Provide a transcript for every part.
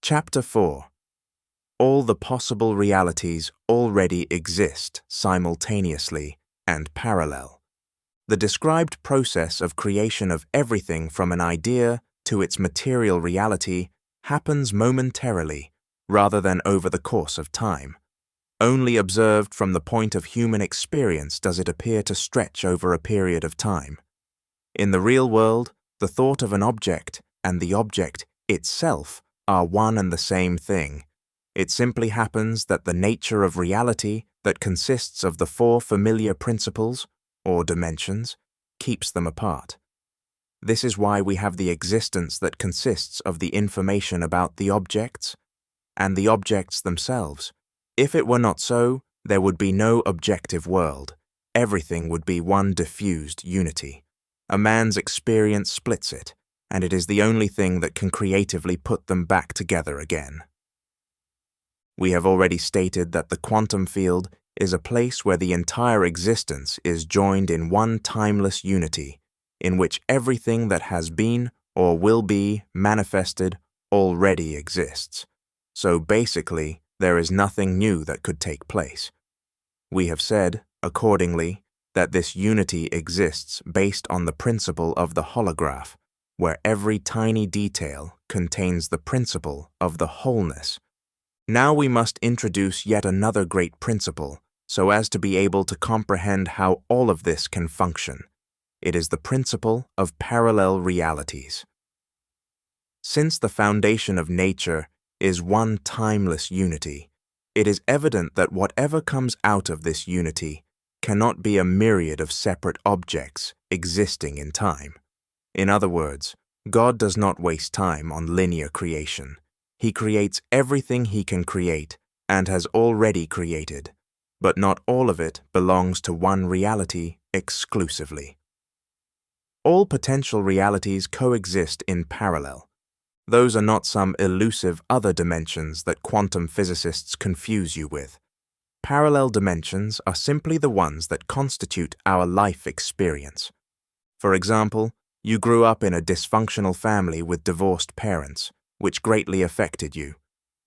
Chapter 4. All the possible realities already exist simultaneously and parallel. The described process of creation of everything from an idea to its material reality happens momentarily rather than over the course of time. Only observed from the point of human experience does it appear to stretch over a period of time. In the real world, the thought of an object and the object itself are one and the same thing. It simply happens that the nature of reality that consists of the four familiar principles, or dimensions, keeps them apart. This is why we have the existence that consists of the information about the objects and the objects themselves. If it were not so, there would be no objective world. Everything would be one diffused unity. A man's experience splits it, and it is the only thing that can creatively put them back together again. We have already stated that the quantum field is a place where the entire existence is joined in one timeless unity, in which everything that has been or will be manifested already exists. So basically, there is nothing new that could take place. We have said, accordingly, that this unity exists based on the principle of the holograph, where every tiny detail contains the principle of the wholeness. Now we must introduce yet another great principle, so as to be able to comprehend how all of this can function. It is the principle of parallel realities. Since the foundation of nature is one timeless unity, it is evident that whatever comes out of this unity cannot be a myriad of separate objects existing in time. In other words, God does not waste time on linear creation. He creates everything he can create and has already created, but not all of it belongs to one reality exclusively. All potential realities coexist in parallel. Those are not some elusive other dimensions that quantum physicists confuse you with. Parallel dimensions are simply the ones that constitute our life experience. For example, you grew up in a dysfunctional family with divorced parents, which greatly affected you.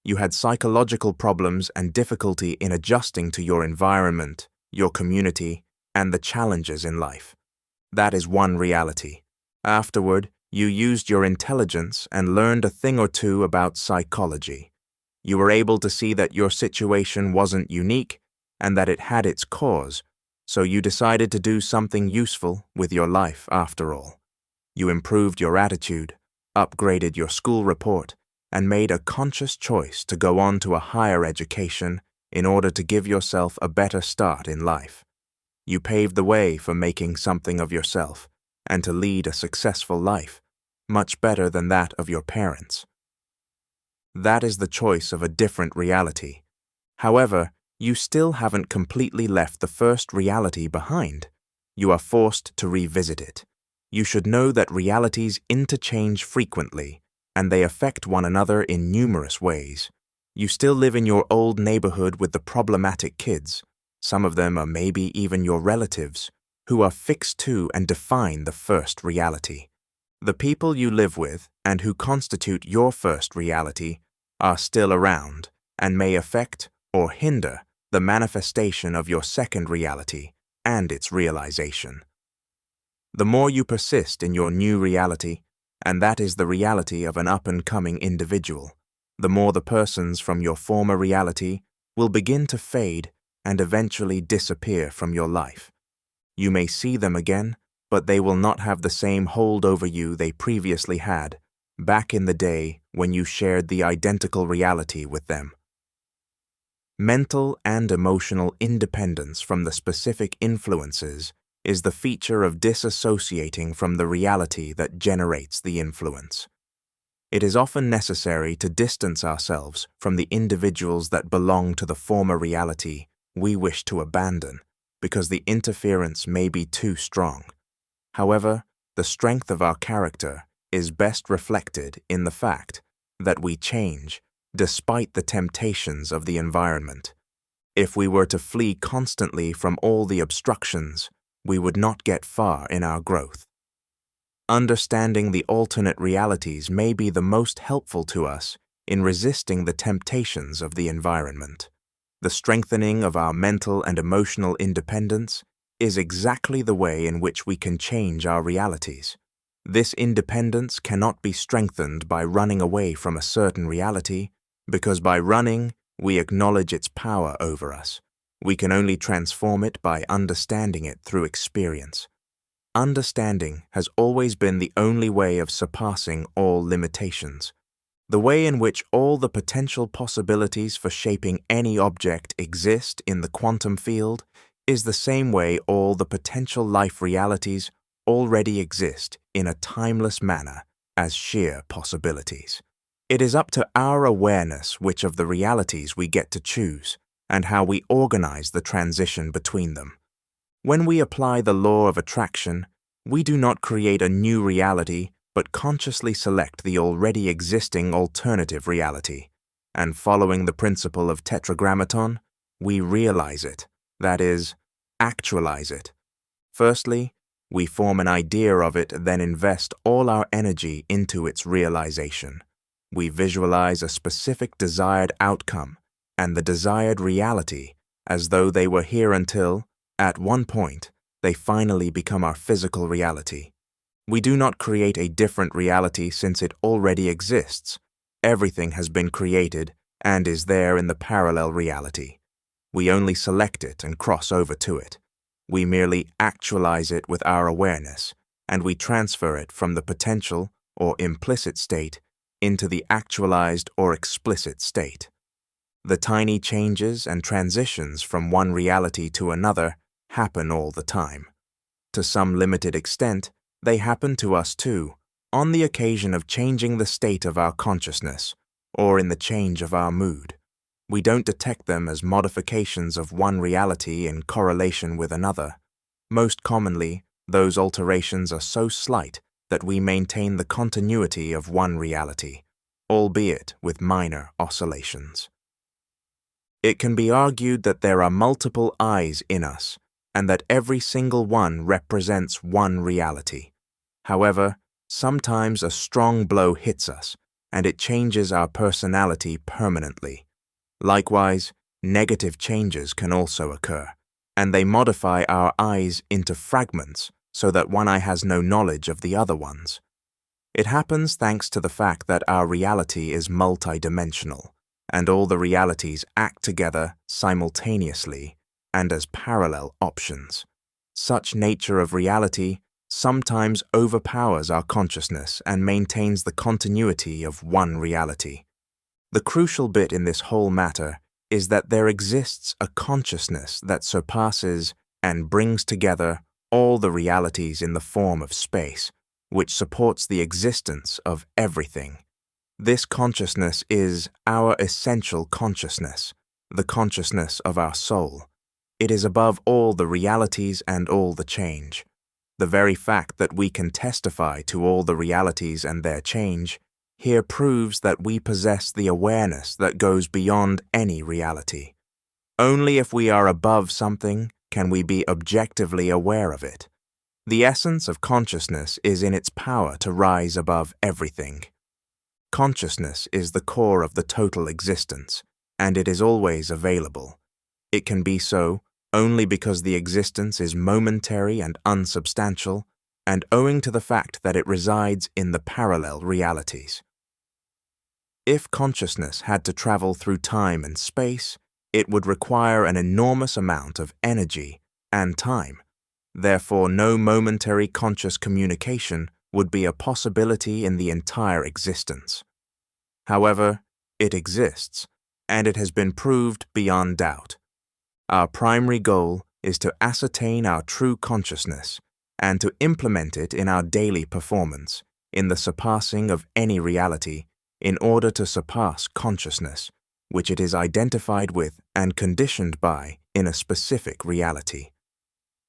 You had psychological problems and difficulty in adjusting to your environment, your community, and the challenges in life. That is one reality. Afterward, you used your intelligence and learned a thing or two about psychology. You were able to see that your situation wasn't unique and that it had its cause, so you decided to do something useful with your life after all. You improved your attitude, upgraded your school report, and made a conscious choice to go on to a higher education in order to give yourself a better start in life. You paved the way for making something of yourself and to lead a successful life, much better than that of your parents. That is the choice of a different reality. However, you still haven't completely left the first reality behind. You are forced to revisit it. You should know that realities interchange frequently, and they affect one another in numerous ways. You still live in your old neighborhood with the problematic kids. Some of them are maybe even your relatives, who are fixed to and define the first reality. The people you live with and who constitute your first reality are still around and may affect or hinder the manifestation of your second reality and its realization. The more you persist in your new reality, and that is the reality of an up-and-coming individual, the more the persons from your former reality will begin to fade and eventually disappear from your life. You may see them again, but they will not have the same hold over you they previously had back in the day when you shared the identical reality with them. Mental and emotional independence from the specific influences is the feature of disassociating from the reality that generates the influence. It is often necessary to distance ourselves from the individuals that belong to the former reality we wish to abandon, because the interference may be too strong. However, the strength of our character is best reflected in the fact that we change despite the temptations of the environment. If we were to flee constantly from all the obstructions, we would not get far in our growth. Understanding the alternate realities may be the most helpful to us in resisting the temptations of the environment. The strengthening of our mental and emotional independence is exactly the way in which we can change our realities. This independence cannot be strengthened by running away from a certain reality, because by running, we acknowledge its power over us. We can only transform it by understanding it through experience. Understanding has always been the only way of surpassing all limitations. The way in which all the potential possibilities for shaping any object exist in the quantum field is the same way all the potential life realities already exist in a timeless manner as sheer possibilities. It is up to our awareness which of the realities we get to choose and how we organize the transition between them. When we apply the law of attraction, we do not create a new reality but consciously select the already existing alternative reality, and following the principle of tetragrammaton, we realize it, that is, actualize it. Firstly, we form an idea of it, then invest all our energy into its realization. We visualize a specific desired outcome and the desired reality as though they were here until, at one point, they finally become our physical reality. We do not create a different reality since it already exists. Everything has been created and is there in the parallel reality. We only select it and cross over to it. We merely actualize it with our awareness, and we transfer it from the potential or implicit state into the actualized or explicit state. The tiny changes and transitions from one reality to another happen all the time. To some limited extent, they happen to us too, on the occasion of changing the state of our consciousness, or in the change of our mood. We don't detect them as modifications of one reality in correlation with another. Most commonly, those alterations are so slight that we maintain the continuity of one reality, albeit with minor oscillations. It can be argued that there are multiple I's in us, and that every single one represents one reality. However, sometimes a strong blow hits us, and it changes our personality permanently. Likewise, negative changes can also occur, and they modify our I's into fragments so that one eye has no knowledge of the other ones. It happens thanks to the fact that our reality is multidimensional, and all the realities act together simultaneously and as parallel options. Such nature of reality sometimes overpowers our consciousness and maintains the continuity of one reality. The crucial bit in this whole matter is that there exists a consciousness that surpasses and brings together all the realities in the form of space, which supports the existence of everything. This consciousness is our essential consciousness, the consciousness of our soul. It is above all the realities and all the change. The very fact that we can testify to all the realities and their change here proves that we possess the awareness that goes beyond any reality. Only if we are above something can we be objectively aware of it. The essence of consciousness is in its power to rise above everything. Consciousness is the core of the total existence, and it is always available. It can be so only because the existence is momentary and unsubstantial, and owing to the fact that it resides in the parallel realities. If consciousness had to travel through time and space, it would require an enormous amount of energy and time. Therefore, no momentary conscious communication would be a possibility in the entire existence. However, it exists, and it has been proved beyond doubt. Our primary goal is to ascertain our true consciousness and to implement it in our daily performance, in the surpassing of any reality, in order to surpass consciousness, which it is identified with and conditioned by in a specific reality.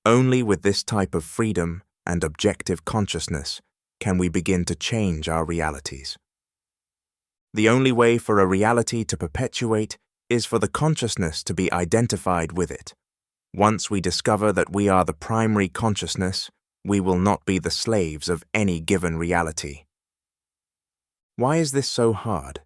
Only with this type of freedom and objective consciousness can we begin to change our realities. The only way for a reality to perpetuate is for the consciousness to be identified with it. Once we discover that we are the primary consciousness, we will not be the slaves of any given reality. Why is this so hard?